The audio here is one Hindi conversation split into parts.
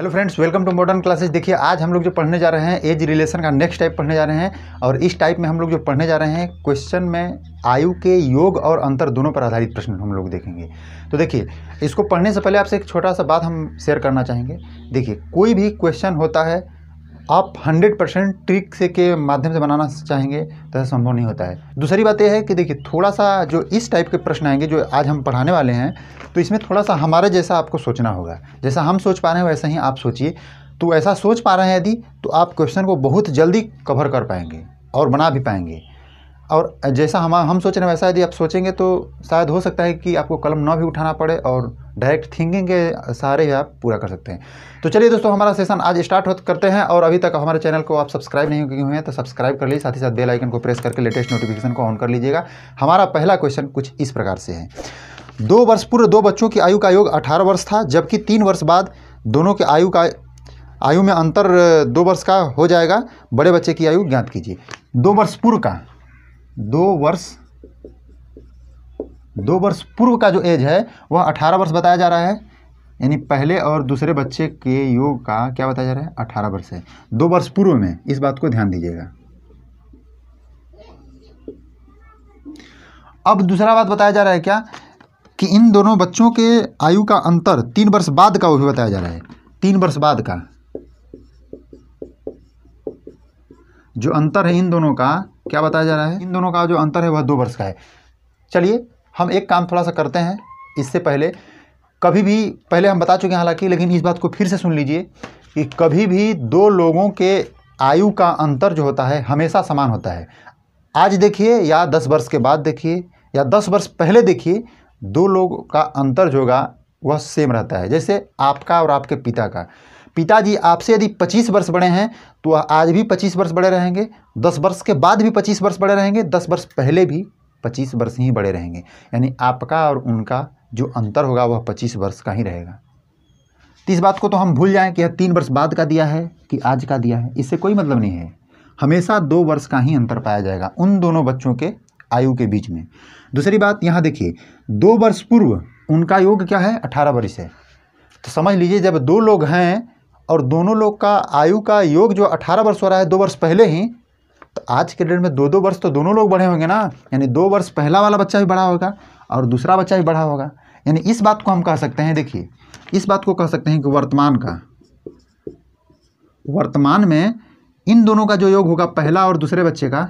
Hello friends, welcome to modern classes. देखिए, आज हम लोग जो पढ़ने जा रहे हैं एज रिलेशन का नेक्स्ट टाइप पढ़ने जा रहे हैं। और इस टाइप में हम लोग जो पढ़ने जा रहे हैं क्वेश्चन में आयु के योग और अंतर दोनों पर आधारित प्रश्न हम लोग देखेंगे। तो देखिए, इसको पढ़ने से पहले आपसे एक छोटा सा बात हम शेयर करना चाहेंगे। देखिए, कोई भी क्वेश्चन होता है आप 100% ट्रिक से के माध्यम से बनाना चाहेंगे तो ऐसा संभव नहीं होता है। दूसरी बात यह है कि देखिए, थोड़ा सा जो इस टाइप के प्रश्न आएंगे जो आज हम पढ़ाने वाले हैं, तो इसमें थोड़ा सा हमारे जैसा आपको सोचना होगा। जैसा हम सोच पा रहे हैं वैसा ही आप सोचिए। तो ऐसा सोच पा रहे हैं यदि, तो आप क्वेश्चन को बहुत जल्दी कवर कर पाएंगे और बना भी पाएंगे। और जैसा हम सोच रहे हैं वैसा यदि आप सोचेंगे तो शायद हो सकता है कि आपको कलम ना भी उठाना पड़े और डायरेक्ट थिंकिंग के सहारे ही आप पूरा कर सकते हैं। तो चलिए दोस्तों, हमारा सेशन आज स्टार्ट करते हैं। और अभी तक हमारे चैनल को आप सब्सक्राइब नहीं किए हुए हैं तो सब्सक्राइब कर लीजिए, साथ ही साथ बेल आइकन को प्रेस करके लेटेस्ट नोटिफिकेशन को ऑन कर लीजिएगा। हमारा पहला क्वेश्चन कुछ इस प्रकार से है। 2 वर्ष पूर्व 2 बच्चों की आयु का योग 18 वर्ष था, जबकि 3 वर्ष बाद दोनों के आयु में अंतर 2 वर्ष का हो जाएगा। बड़े बच्चे की आयु ज्ञात कीजिए। 2 वर्ष पूर्व का 2 वर्ष पूर्व का जो एज है वह 18 वर्ष बताया जा रहा है। यानी पहले और दूसरे बच्चे के योग का क्या बताया जा रहा है, 18 वर्ष है 2 वर्ष पूर्व में। इस बात को ध्यान दीजिएगा। अब दूसरा बात बताया जा रहा है क्या, कि इन दोनों बच्चों के आयु का अंतर 3 वर्ष बाद का वो भी बताया जा रहा है। 3 वर्ष बाद का जो अंतर है इन दोनों का क्या बताया जा रहा है, इन दोनों का जो अंतर है वह 2 वर्ष का है। चलिए हम एक काम थोड़ा सा करते हैं। इससे पहले कभी भी पहले हम बता चुके हैं हालांकि, लेकिन इस बात को फिर से सुन लीजिए कि कभी भी 2 लोगों के आयु का अंतर जो होता है हमेशा समान होता है। आज देखिए या 10 वर्ष के बाद देखिए या 10 वर्ष पहले देखिए, 2 लोगों का अंतर जो होगा वह सेम रहता है। जैसे आपका और आपके पिता का, पिताजी आपसे यदि 25 वर्ष बड़े हैं तो वह आज भी 25 वर्ष बड़े रहेंगे, 10 वर्ष के बाद भी 25 वर्ष बड़े रहेंगे, 10 वर्ष पहले भी 25 वर्ष ही बड़े रहेंगे। यानी आपका और उनका जो अंतर होगा वह 25 वर्ष का ही रहेगा। तो इस बात को तो हम भूल जाएं कि यह 3 वर्ष बाद का दिया है कि आज का दिया है, इससे कोई मतलब नहीं है। हमेशा 2 वर्ष का ही अंतर पाया जाएगा उन दोनों बच्चों के आयु के बीच में। दूसरी बात यहाँ देखिए, 2 वर्ष पूर्व उनका योग क्या है, 18 वर्ष है। तो समझ लीजिए, जब 2 लोग हैं और दोनों लोग का आयु का योग जो 18 वर्ष हो रहा है 2 वर्ष पहले ही, तो आज के डेट में 2-2 वर्ष तो दोनों लोग बड़े होंगे ना। यानी 2 वर्ष पहला वाला बच्चा भी बड़ा होगा और दूसरा बच्चा भी बड़ा होगा। यानी इस बात को हम कह सकते हैं, देखिए इस बात को कह सकते हैं कि वर्तमान में इन दोनों का जो योग होगा पहला और दूसरे बच्चे का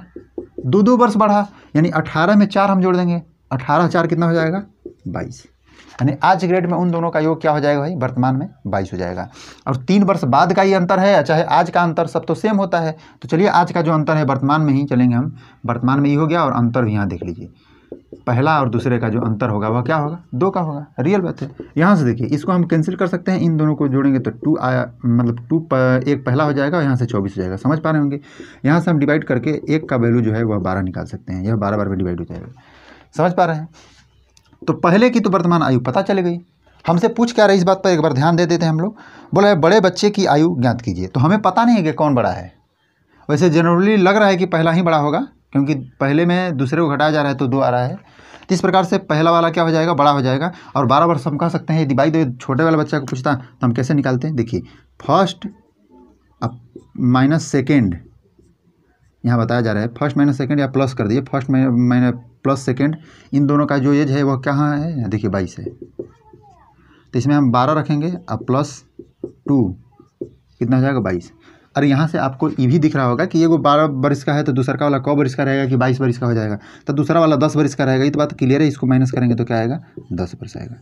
2-2 वर्ष बढ़ा। यानी 18 में 4 हम जोड़ देंगे, 18 4 कितना हो जाएगा, 22। यानी आज के डेट में उन दोनों का योग क्या हो जाएगा भाई, वर्तमान में 22 हो जाएगा। और 3 वर्ष बाद का ये अंतर है, चाहे आज का अंतर, सब तो सेम होता है। तो चलिए आज का जो अंतर है वर्तमान में ही चलेंगे हम, वर्तमान में ही हो गया। और अंतर भी यहाँ देख लीजिए, पहला और दूसरे का जो अंतर होगा वह क्या होगा, 2 का होगा। रियल बात है। यहाँ से देखिए, इसको हम कैंसिल कर सकते हैं, इन दोनों को जोड़ेंगे तो 2 आया, मतलब 2 एक पहला हो जाएगा और यहाँ से 24 हो जाएगा। समझ पा रहे होंगे। यहाँ से हम डिवाइड करके 1 का वैल्यू जो है वह 12 निकाल सकते हैं। यह 12 बार में डिवाइड हो जाएगा। समझ पा रहे हैं। तो पहले की तो वर्तमान आयु पता चल गई। हमसे पूछ क्या रही, इस बात पर एक बार ध्यान दे देते हैं हम लोग। बोला है बड़े बच्चे की आयु ज्ञात कीजिए। तो हमें पता नहीं है कि कौन बड़ा है। वैसे जनरली लग रहा है कि पहला ही बड़ा होगा, क्योंकि पहले में दूसरे को घटाया जा रहा है तो 2 आ रहा है। तो इस प्रकार से पहला वाला क्या हो जाएगा, बड़ा हो जाएगा। और 12 वर्ष हम कह सकते हैं। यदि भाई छोटे वाले बच्चा को पूछता तो हम कैसे निकालते हैं, देखिए फर्स्ट अब माइनस सेकेंड यहाँ बताया जा रहा है। फर्स्ट माइनस सेकेंड या प्लस कर दिए, फर्स्ट माइनस प्लस सेकेंड, इन दोनों का जो एज है वह कहाँ है, यहाँ देखिए 22 है। तो इसमें हम 12 रखेंगे, अब प्लस 2 कितना हो जाएगा, 22। और यहाँ से आपको ये भी दिख रहा होगा कि ये 12 वर्ष का है तो दूसरा का वाला कब वर्ष का रहेगा कि 22 वर्ष का हो जाएगा। तो दूसरा वाला 10 वर्ष का रहेगा। ये तो बात क्लियर है। इसको माइनस करेंगे तो क्या आएगा, 10 वर्ष आएगा।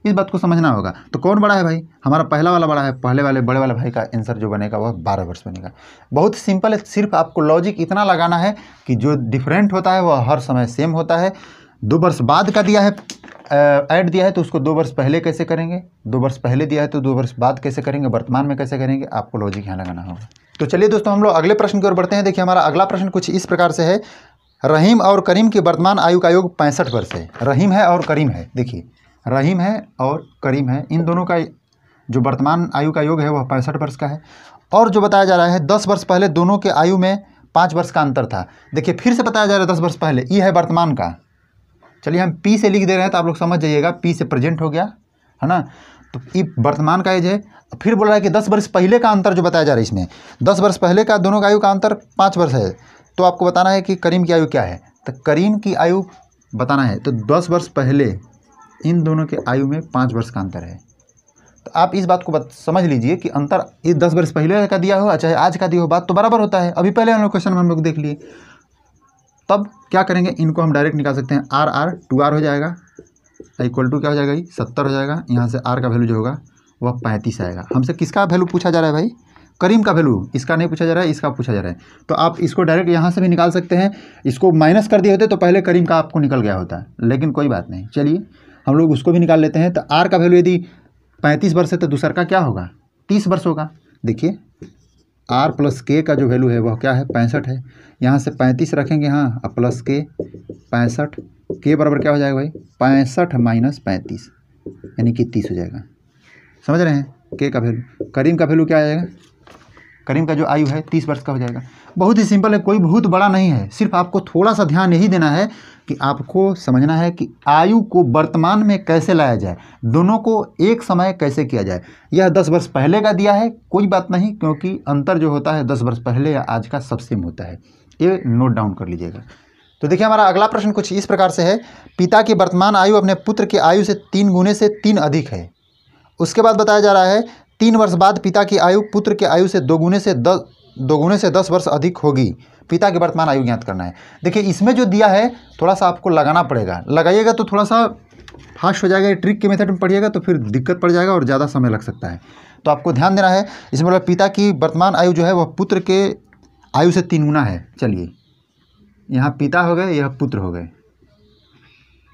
इस बात को समझना होगा। तो कौन बड़ा है भाई, हमारा पहला वाला बड़ा है। पहले वाले बड़े वाले भाई का आंसर जो बनेगा वह 12 वर्ष बनेगा। बहुत सिंपल है। सिर्फ आपको लॉजिक इतना लगाना है कि जो डिफरेंट होता है वह हर समय सेम होता है। 2 वर्ष बाद का दिया है, ऐड दिया है तो उसको 2 वर्ष पहले कैसे करेंगे, 2 वर्ष पहले दिया है तो 2 वर्ष बाद कैसे करेंगे, वर्तमान में कैसे करेंगे, आपको लॉजिक यहाँ लगाना होगा। तो चलिए दोस्तों, हम लोग अगले प्रश्न की ओर बढ़ते हैं। देखिए हमारा अगला प्रश्न कुछ इस प्रकार से है। रहीम और करीम की वर्तमान आयु का योग 65 वर्ष है। रहीम है और करीम है। देखिए रहीम है और करीम है, इन दोनों का जो वर्तमान आयु का योग है वह 65 वर्ष का है। और जो बताया जा रहा है 10 वर्ष पहले दोनों के आयु में 5 वर्ष का अंतर था। देखिए फिर से बताया जा रहा है 10 वर्ष पहले, ये है वर्तमान का। चलिए हम पी से लिख दे रहे हैं तो आप लोग समझ जाइएगा, पी से प्रेजेंट हो गया है ना। तो ये वर्तमान का एज है। फिर बोल रहा है कि 10 वर्ष पहले का अंतर जो बताया जा रहा है इसमें, 10 वर्ष पहले का दोनों का आयु का अंतर 5 वर्ष है। तो आपको बताना है कि करीम की आयु क्या है। तो करीम की आयु बताना है तो 10 वर्ष पहले इन दोनों के आयु में 5 वर्ष का अंतर है। तो आप इस बात को समझ लीजिए कि अंतर ये 10 वर्ष पहले का दिया हो चाहे आज का दिया हो, बात तो बराबर होता है। अभी पहले हम लोग क्वेश्चन में हम लोग देख लिए। तब क्या करेंगे, इनको हम डायरेक्ट निकाल सकते हैं। आर 2R हो जाएगा इक्वल टू क्या हो जाएगा, 70 हो जाएगा। यहाँ से आर का वैल्यू जो होगा वह 35 आएगा। हमसे किसका वैल्यू पूछा जा रहा है भाई, करीम का वैल्यू, इसका नहीं पूछा जा रहा है, इसका पूछा जा रहा है। तो आप इसको डायरेक्ट यहाँ से भी निकाल सकते हैं। इसको माइनस कर दिए होते तो पहले करीम का आपको निकल गया होता, लेकिन कोई बात नहीं। चलिए हम लोग उसको भी निकाल लेते हैं। तो आर का वैल्यू यदि 35 वर्ष है तो दूसरा का क्या होगा, 30 वर्ष होगा। देखिए आर प्लस के का जो वैल्यू है वह क्या है, 65 है। यहाँ से 35 रखेंगे हाँ, अब प्लस के 65 के बराबर क्या हो जाएगा भाई, 65 माइनस 35 यानी कि 30 हो जाएगा। समझ रहे हैं, के का वैल्यू, करीम का वैल्यू क्या आ जाएगा, करीम का जो आयु है 30 वर्ष का हो जाएगा। बहुत ही सिंपल है, कोई बहुत बड़ा नहीं है। सिर्फ आपको थोड़ा सा ध्यान यही देना है कि आपको समझना है कि आयु को वर्तमान में कैसे लाया जाए, दोनों को एक समय कैसे किया जाए। यह 10 वर्ष पहले का दिया है, कोई बात नहीं, क्योंकि अंतर जो होता है 10 वर्ष पहले या आज का सब सेम होता है। ये नोट डाउन कर लीजिएगा। तो देखिए हमारा अगला प्रश्न कुछ इस प्रकार से है, पिता की वर्तमान आयु अपने पुत्र की आयु से 3 गुने से 3 अधिक है। उसके बाद बताया जा रहा है 3 वर्ष बाद पिता की आयु पुत्र के आयु से 2 गुने से 10 वर्ष अधिक होगी। पिता की वर्तमान आयु ज्ञात करना है। देखिए इसमें जो दिया है थोड़ा सा आपको लगाना पड़ेगा, लगाइएगा तो थोड़ा सा फास्ट हो जाएगा। ट्रिक के मेथड में पढ़िएगा तो फिर दिक्कत पड़ जाएगा और ज़्यादा समय लग सकता है। तो आपको ध्यान देना है। इसमें बोला पिता की वर्तमान आयु जो है वह पुत्र के आयु से 3 गुना है। चलिए यहाँ पिता हो गए, यह पुत्र हो गए,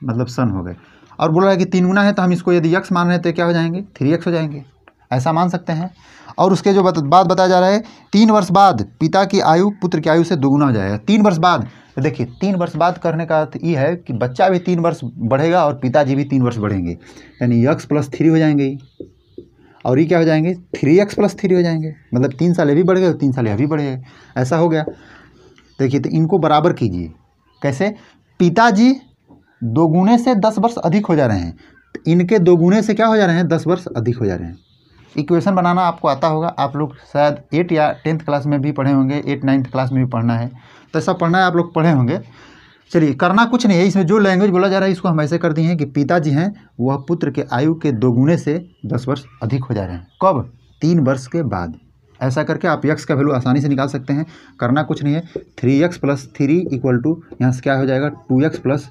मतलब सन हो गए। और बोल रहा है कि 3 गुना है तो हम इसको यदि x मान रहे हैं तो क्या हो जाएंगे, 3x हो जाएंगे, ऐसा मान सकते हैं। और उसके जो बात बताया जा रहा है 3 वर्ष बाद पिता की आयु पुत्र की आयु से 2 गुना हो जाएगा। 3 वर्ष बाद, तो देखिए 3 वर्ष बाद करने का अर्थ ये है कि बच्चा भी 3 वर्ष बढ़ेगा और पिताजी भी 3 वर्ष बढ़ेंगे, यानी x + 3 हो जाएंगे। और ये क्या हो जाएंगे, 3x + 3 हो जाएंगे, मतलब 3 साल ये भी बढ़ गए और 3 साल यह भी बढ़ गए, ऐसा हो गया। देखिए तो इनको बराबर कीजिए। कैसे, पिताजी 2 गुने से 10 वर्ष अधिक हो जा रहे हैं, तो इनके 2 गुने से क्या हो जा रहे हैं, 10 वर्ष अधिक हो जा रहे हैं। इक्वेशन बनाना आपको आता होगा, आप लोग शायद 8 या 10th क्लास में भी पढ़े होंगे, 8 9th क्लास में भी पढ़ना है, तो ऐसा पढ़ना है, आप लोग पढ़े होंगे। चलिए करना कुछ नहीं है, इसमें जो लैंग्वेज बोला जा रहा है इसको हम ऐसे कर दिए हैं कि पिताजी हैं वह पुत्र के आयु के 2 गुने से 10 वर्ष अधिक हो जा रहे हैं। कब, 3 वर्ष के बाद। ऐसा करके आप x का वैल्यू आसानी से निकाल सकते हैं। करना कुछ नहीं है, 3x + 3 इक्वल टू यहाँ से क्या हो जाएगा, 2x +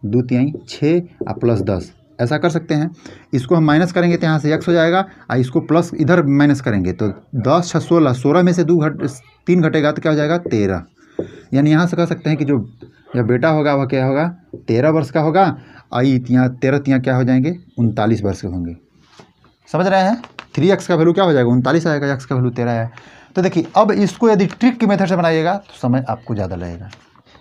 2 तिहाई 6 + 10, ऐसा कर सकते हैं। इसको हम माइनस करेंगे तो यहाँ से x हो जाएगा, और इसको प्लस इधर माइनस करेंगे तो 10 6 16, 16 में से 3 घटेगा तो क्या हो जाएगा, 13। यानी यहाँ से कह सकते हैं कि जो बेटा होगा वह क्या होगा, 13 वर्ष का होगा, और यहाँ 13 क्या हो जाएंगे, 39 वर्ष के होंगे। समझ रहे हैं, 3x का वैल्यू क्या हो जाएगा, 39 आएगा, x का वैल्यू 13 है। तो देखिए अब इसको यदि ट्रिक की मेथड से बनाइएगा तो समय आपको ज़्यादा लगेगा।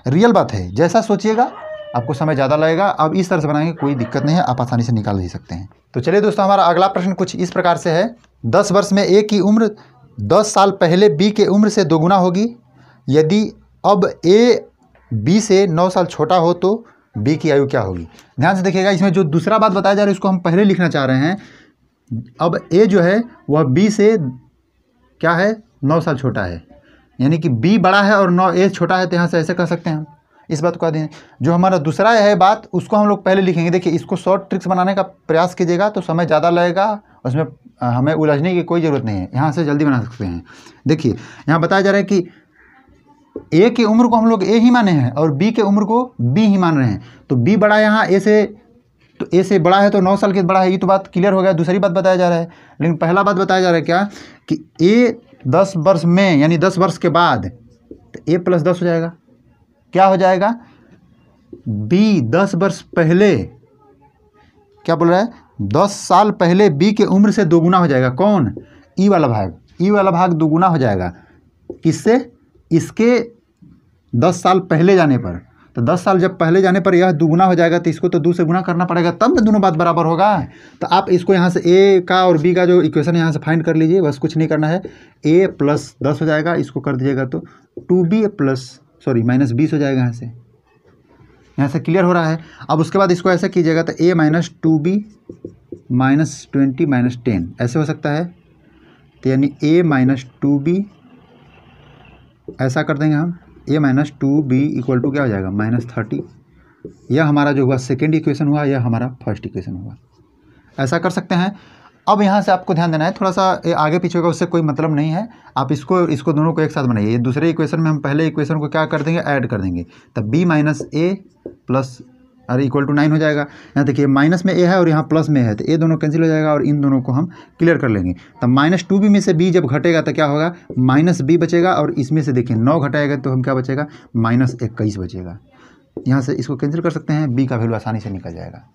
रियल बात है, जैसा सोचिएगा आपको समय ज़्यादा लगेगा। अब इस तरह से बनाएंगे कोई दिक्कत नहीं है, आप आसानी से निकाल ही सकते हैं। तो चलिए दोस्तों हमारा अगला प्रश्न कुछ इस प्रकार से है, 10 वर्ष में A की उम्र 10 साल पहले B के उम्र से 2 गुना होगी। यदि अब A B से 9 साल छोटा हो तो B की आयु क्या होगी। ध्यान से देखिएगा, इसमें जो दूसरा बात बताया जा रहा है इसको हम पहले लिखना चाह रहे हैं। अब A जो है वह B से क्या है, 9 साल छोटा है, यानी कि B बड़ा है और 9 A छोटा है, तो यहाँ से ऐसे कह सकते हैं हम। इस बात को कह दें, जो हमारा दूसरा है बात उसको हम लोग पहले लिखेंगे। देखिए इसको शॉर्ट ट्रिक्स बनाने का प्रयास कीजिएगा तो समय ज़्यादा लगेगा, उसमें हमें उलझने की कोई ज़रूरत नहीं है, यहाँ से जल्दी बना सकते हैं। देखिए यहाँ बताया जा रहा है कि A की उम्र को हम लोग A ही माने हैं और B के उम्र को B ही मान रहे हैं, तो B बड़ा है यहाँ A से, तो A से बड़ा है तो 9 साल के बड़ा है, ये तो बात क्लियर हो गया। दूसरी बात बताया जा रहा है, लेकिन पहला बात बताया जा रहा है क्या कि A 10 वर्ष में यानी 10 वर्ष के बाद, तो A + 10 हो जाएगा, क्या हो जाएगा, B 10 वर्ष पहले, क्या बोल रहा है, 10 साल पहले B के उम्र से 2 गुना हो जाएगा। कौन, ई वाला भाग 2 गुना हो जाएगा, किससे, इसके 10 साल पहले जाने पर। तो 10 साल जब पहले जाने पर यह 2 गुना हो जाएगा तो इसको तो 2 से गुना करना पड़ेगा, तब ना दोनों बात बराबर होगा। तो आप इसको यहाँ से A का और B का जो इक्वेशन यहाँ से फाइंड कर लीजिए, बस कुछ नहीं करना है। A + 10 हो जाएगा, इसको कर दीजिएगा तो 2B - 20 हो जाएगा। यहाँ से क्लियर हो रहा है। अब उसके बाद इसको ऐसे कीजिएगा तो A - 2B -20 -10 ऐसे हो सकता है। तो यानी a - 2b ऐसा कर देंगे हम, a - 2b इक्वल टू क्या हो जाएगा -30। यह हमारा जो हुआ सेकेंड इक्वेशन हुआ, यह हमारा फर्स्ट इक्वेशन हुआ। ऐसा कर सकते हैं। अब यहाँ से आपको ध्यान देना है, थोड़ा सा आगे पीछे होगा उससे कोई मतलब नहीं है। आप इसको दोनों को एक साथ बनाइए। ये दूसरे इक्वेशन में हम पहले इक्वेशन को क्या कर देंगे, ऐड कर देंगे, तब b - a प्लस और इक्वल टू 9 हो जाएगा। यहाँ देखिए माइनस में a है और यहाँ प्लस में है, तो a दोनों कैंसिल हो जाएगा और इन दोनों को हम क्लियर कर लेंगे। तब -2b में से b जब घटेगा तो क्या होगा, -b बचेगा, और इसमें से देखिए 9 घटाएगा तो हम क्या बचेगा, -21 बचेगा। यहाँ से इसको कैंसिल कर सकते हैं, b का वैल्यू आसानी से निकल जाएगा।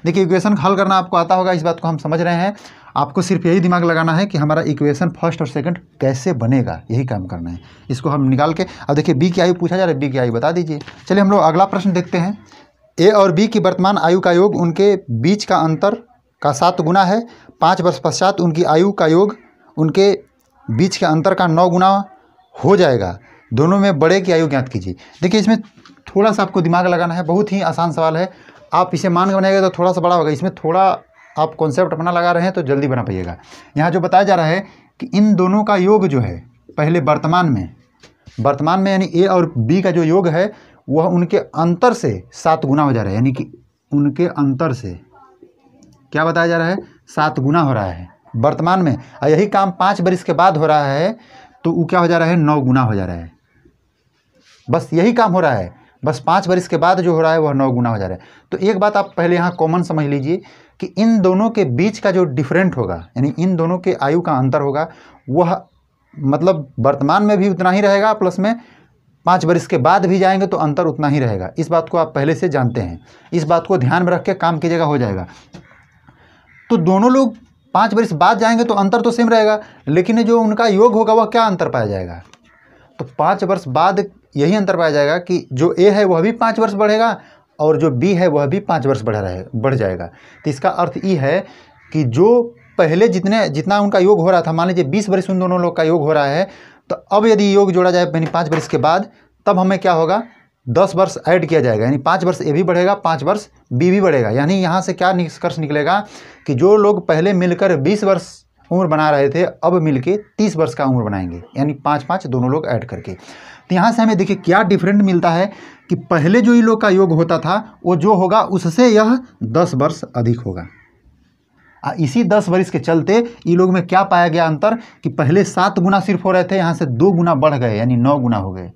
देखिए इक्वेशन हल करना आपको आता होगा, इस बात को हम समझ रहे हैं। आपको सिर्फ यही दिमाग लगाना है कि हमारा इक्वेशन फर्स्ट और सेकंड कैसे बनेगा, यही काम करना है। इसको हम निकाल के, अब देखिए b की आयु पूछा जा रहा है, b की आयु बता दीजिए। चलिए हम लोग अगला प्रश्न देखते हैं। a और b की वर्तमान आयु का योग उनके बीच का अंतर का 7 गुना है। 5 वर्ष पश्चात उनकी आयु का योग उनके बीच के अंतर का 9 गुना हो जाएगा। दोनों में बड़े की आयु ज्ञात कीजिए। देखिए इसमें थोड़ा सा आपको दिमाग लगाना है, बहुत ही आसान सवाल है। आप इसे मान के बनाइएगा तो थोड़ा सा बड़ा होगा, इसमें थोड़ा आप कॉन्सेप्ट अपना लगा रहे हैं तो जल्दी बना पाइएगा। यहाँ जो बताया जा रहा है कि इन दोनों का योग जो है, पहले वर्तमान में यानी a और b का जो योग है वह उनके अंतर से 7 गुना हो जा रहा है। यानी कि उनके अंतर से क्या बताया जा रहा है, 7 गुना हो रहा है वर्तमान में। और यही काम 5 वर्ष के बाद हो रहा है तो वो क्या हो जा रहा है, 9 गुना हो जा रहा है। बस यही काम हो रहा है, बस 5 वर्ष के बाद जो हो रहा है वह 9 गुना हो जा रहा है। तो एक बात आप पहले यहाँ कॉमन समझ लीजिए कि इन दोनों के बीच का जो डिफरेंट होगा, यानी इन दोनों के आयु का अंतर होगा, वह मतलब वर्तमान में भी उतना ही रहेगा, प्लस में 5 वर्ष के बाद भी जाएंगे तो अंतर उतना ही रहेगा। इस बात को आप पहले से जानते हैं, इस बात को ध्यान में रख के काम कीजिएगा, हो जाएगा। तो दोनों लोग 5 वर्ष बाद जाएंगे तो अंतर तो सेम रहेगा, लेकिन जो उनका योग होगा वह क्या अंतर पाया जाएगा, तो 5 वर्ष बाद यही अंतर पाया जाएगा कि जो a है वह भी 5 वर्ष बढ़ेगा और जो b है वह भी 5 वर्ष बढ़ जाएगा। तो इसका अर्थ ये है कि जो पहले जितना उनका योग हो रहा था, मान लीजिए 20 वर्ष उन दोनों लोग का योग हो रहा है, तो अब यदि योग जोड़ा जाए यानी 5 वर्ष के बाद, तब हमें क्या होगा, 10 वर्ष ऐड किया जाएगा, यानी 5 वर्ष a भी बढ़ेगा, 5 वर्ष b भी बढ़ेगा। यानी यहाँ से क्या निष्कर्ष निकलेगा कि जो लोग पहले मिलकर 20 वर्ष उम्र बना रहे थे, अब मिलके 30 वर्ष का उम्र बनाएंगे, यानी 5-5 दोनों लोग ऐड करके। तो यहाँ से हमें देखिए क्या डिफरेंट मिलता है कि पहले जो इन लोग का योग होता था वो जो होगा उससे यह 10 वर्ष अधिक होगा। इसी 10 वर्ष के चलते इन लोग में क्या पाया गया अंतर कि पहले 7 गुना सिर्फ हो रहे थे, यहाँ से 2 गुना बढ़ गए, यानी 9 गुना हो गए।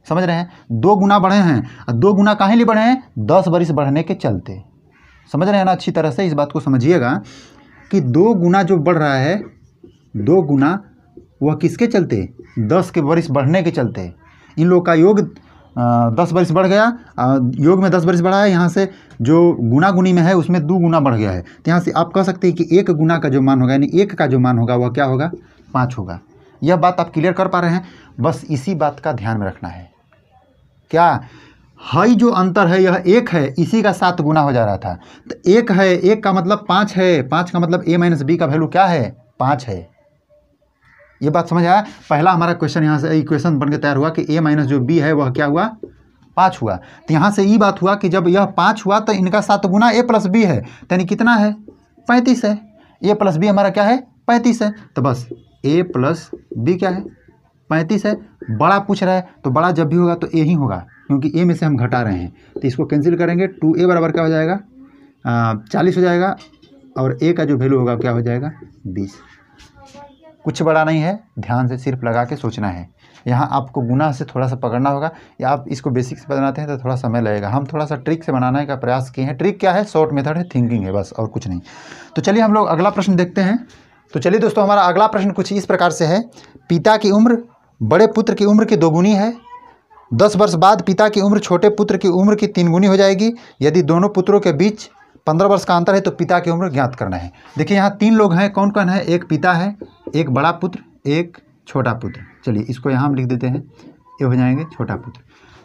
समझ रहे हैं, 2 गुना बढ़े हैं। और 2 गुना काहे लिए बढ़े हैं, 10 वर्ष बढ़ने के चलते। समझ रहे हैं ना, अच्छी तरह से इस बात को समझिएगा कि 2 गुना जो बढ़ रहा है, 2 गुना वह किसके चलते, 10 के वर्ष बढ़ने के चलते। इन लोग का योग 10 वर्ष बढ़ गया, योग में 10 वर्ष बढ़ा है, यहाँ से जो गुना गुनी में है उसमें 2 गुना बढ़ गया है। तो यहाँ से आप कह सकते हैं कि 1 गुना का जो मान होगा, यानी 1 का जो मान होगा वह क्या होगा, 5 होगा। यह बात आप क्लियर कर पा रहे हैं, बस इसी बात का ध्यान में रखना है। क्या हाई जो अंतर है यह 1 है, इसी का 7 गुना हो जा रहा था। तो 1 है, 1 का मतलब 5 है, 5 का मतलब a - b का वैल्यू क्या है, 5 है। ये बात समझ आया। पहला हमारा क्वेश्चन यहाँ से इक्वेशन बन के तैयार हुआ कि a - जो b है वह क्या हुआ, 5 हुआ। तो यहाँ से ये बात हुआ कि जब यह 5 हुआ तो इनका 7 गुना a + b है, तो यानी कितना है, 35 है। a + b हमारा क्या है, 35 है। तो बस a + b क्या है, 35 है। बड़ा पूछ रहा है तो बड़ा जब भी होगा तो a ही होगा, क्योंकि a में से हम घटा रहे हैं। तो इसको कैंसिल करेंगे, 2a बराबर क्या हो जाएगा, 40 हो जाएगा, और a का जो वैल्यू होगा क्या हो जाएगा, 20। कुछ बड़ा नहीं है, ध्यान से सिर्फ लगा के सोचना है। यहाँ आपको गुना से थोड़ा सा पकड़ना होगा, या आप इसको बेसिक से बनाते हैं तो थोड़ा समय लगेगा। हम थोड़ा सा ट्रिक से बनाने का प्रयास किए हैं। ट्रिक क्या है, शॉर्ट मेथड है, थिंकिंग है, बस और कुछ नहीं। तो चलिए हम लोग अगला प्रश्न देखते हैं। तो चलिए दोस्तों, हमारा अगला प्रश्न कुछ इस प्रकार से है। पिता की उम्र बड़े पुत्र की उम्र की 2 गुनी है। 10 वर्ष बाद पिता की उम्र छोटे पुत्र की उम्र की 3 गुनी हो जाएगी। यदि दोनों पुत्रों के बीच 15 वर्ष का अंतर है तो पिता की उम्र ज्ञात करना है। देखिए यहाँ 3 लोग हैं, कौन कौन है, एक पिता है, एक बड़ा पुत्र, एक छोटा पुत्र। चलिए इसको यहाँ हम लिख देते हैं, ये हो जाएंगे छोटा पुत्र।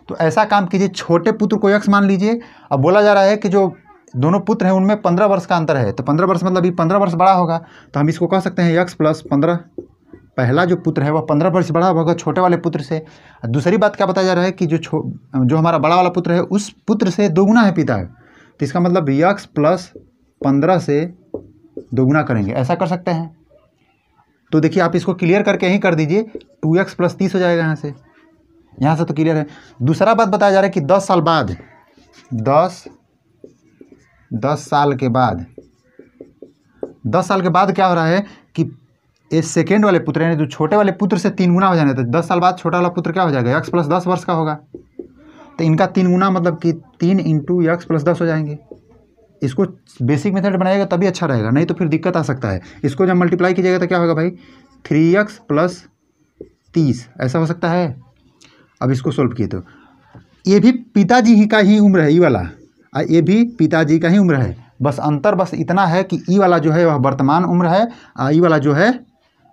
तो ऐसा काम कीजिए, छोटे पुत्र को x मान लीजिए। अब बोला जा रहा है कि जो दोनों पुत्र हैं उनमें 15 वर्ष का अंतर है, तो 15 वर्ष मतलब ये 15 वर्ष बड़ा होगा। तो हम इसको कह सकते हैं x + 15। पहला जो पुत्र है वह 15 वर्ष बड़ा होगा छोटे वाले पुत्र से। दूसरी बात क्या बताया जा रहा है कि जो हमारा बड़ा वाला पुत्र है उस पुत्र से 2 गुना है पिता है। तो इसका मतलब x + 15 से दोगुना करेंगे, ऐसा कर सकते हैं। तो देखिए आप इसको क्लियर करके यहीं कर दीजिए, 2x + 30 हो जाएगा यहाँ से तो क्लियर है। दूसरा बात बताया जा रहा है कि 10 साल बाद 10 साल के बाद 10 साल के बाद क्या हो रहा है कि इस सेकेंड वाले पुत्र यानी जो छोटे वाले पुत्र से 3 गुना हो जाने, तो 10 साल बाद छोटा वाला पुत्र क्या हो जाएगा, x + 10 वर्ष का होगा। तो इनका 3 गुना मतलब कि 3 × x + 10 हो जाएंगे। इसको बेसिक मेथड बनाएगा तभी अच्छा रहेगा, नहीं तो फिर दिक्कत आ सकता है। इसको जब मल्टीप्लाई कीजिएगा तो क्या होगा भाई, 3x + 30 ऐसा हो सकता है। अब इसको सोल्व किए तो ये भी पिताजी ही का ही उम्र है, ई वाला, ये भी पिताजी का ही उम्र है। बस अंतर बस इतना है कि ई वाला जो है वह वर्तमान उम्र है, ई वाला जो है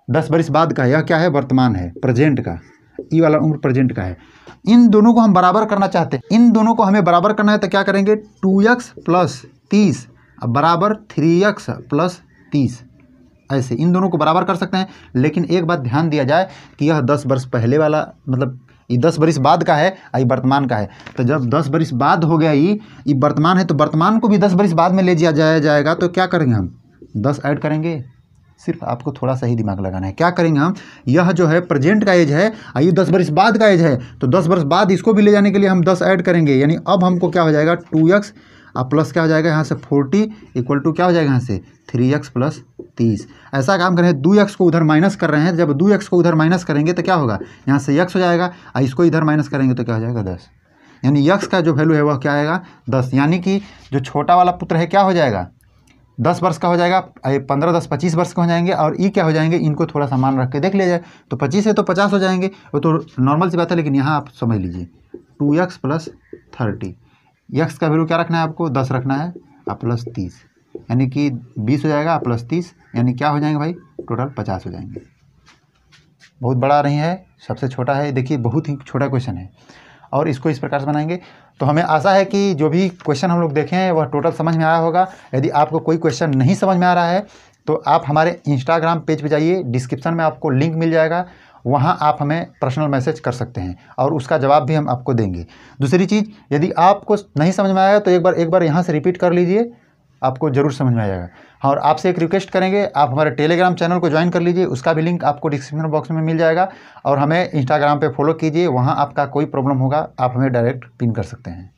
10 बरस बाद का, यह क्या है, वर्तमान है, प्रेजेंट का। ई वाला उम्र प्रेजेंट का है। इन दोनों को हम बराबर करना चाहते हैं, इन दोनों को हमें बराबर करना है तो क्या करेंगे, 2x + 30 बराबर 3x + 30, ऐसे इन दोनों को बराबर कर सकते हैं। लेकिन एक बात ध्यान दिया जाए कि यह 10 वर्ष पहले वाला मतलब ये 10 बरस बाद का है, ये वर्तमान का है। तो जब 10 बरस बाद हो गया ये वर्तमान है, तो वर्तमान को भी 10 बरस बाद में ले जाएगा। तो क्या करेंगे हम, 10 ऐड करेंगे। सिर्फ आपको थोड़ा सा ही दिमाग लगाना है। क्या करेंगे हम, यह जो है प्रेजेंट का एज है, ये 10 बरस बाद का एज है, तो 10 बरस बाद इसको भी ले जाने के लिए हम 10 ऐड करेंगे। यानी अब हमको क्या हो जाएगा, 2x प्लस क्या हो जाएगा यहाँ से 40 = क्या हो जाएगा यहाँ से 3x + 30। ऐसा काम करें, 2x को उधर माइनस कर रहे हैं, जब 2x को उधर माइनस करेंगे तो क्या होगा, यहाँ से x हो जाएगा, इसको इधर माइनस करेंगे तो क्या हो जाएगा 10। यानी x का जो वैल्यू है वह क्या आएगा 10। यानी कि जो छोटा वाला पुत्र है क्या हो जाएगा 10 वर्ष का हो जाएगा, 15 10 25 वर्ष के हो जाएंगे। और ई क्या हो जाएंगे, इनको थोड़ा सा मान रख के देख लिया जाए तो 25 है तो 50 हो जाएंगे, वो तो नॉर्मल सी बात है। लेकिन यहाँ आप समझ लीजिए 2x + 30, x का वैल्यू क्या रखना है आपको 10 रखना है, + 30 यानी कि 20 हो जाएगा, + 30 यानी क्या हो जाएंगे भाई, टोटल 50 हो जाएंगे। बहुत बड़ा नहीं है, सबसे छोटा है। देखिए बहुत ही छोटा क्वेश्चन है और इसको इस प्रकार से बनाएंगे। तो हमें आशा है कि जो भी क्वेश्चन हम लोग देखे हैं वह टोटल समझ में आया होगा। यदि आपको कोई क्वेश्चन नहीं समझ में आ रहा है तो आप हमारे इंस्टाग्राम पेज पे जाइए, डिस्क्रिप्शन में आपको लिंक मिल जाएगा, वहाँ आप हमें पर्सनल मैसेज कर सकते हैं और उसका जवाब भी हम आपको देंगे। दूसरी चीज़, यदि आपको नहीं समझ में आया तो एक बार यहाँ से रिपीट कर लीजिए, आपको ज़रूर समझ में आ जाएगा। और आपसे एक रिक्वेस्ट करेंगे, आप हमारे टेलीग्राम चैनल को ज्वाइन कर लीजिए, उसका भी लिंक आपको डिस्क्रिप्शन बॉक्स में मिल जाएगा। और हमें इंस्टाग्राम पे फॉलो कीजिए, वहाँ आपका कोई प्रॉब्लम होगा आप हमें डायरेक्ट पिन कर सकते हैं।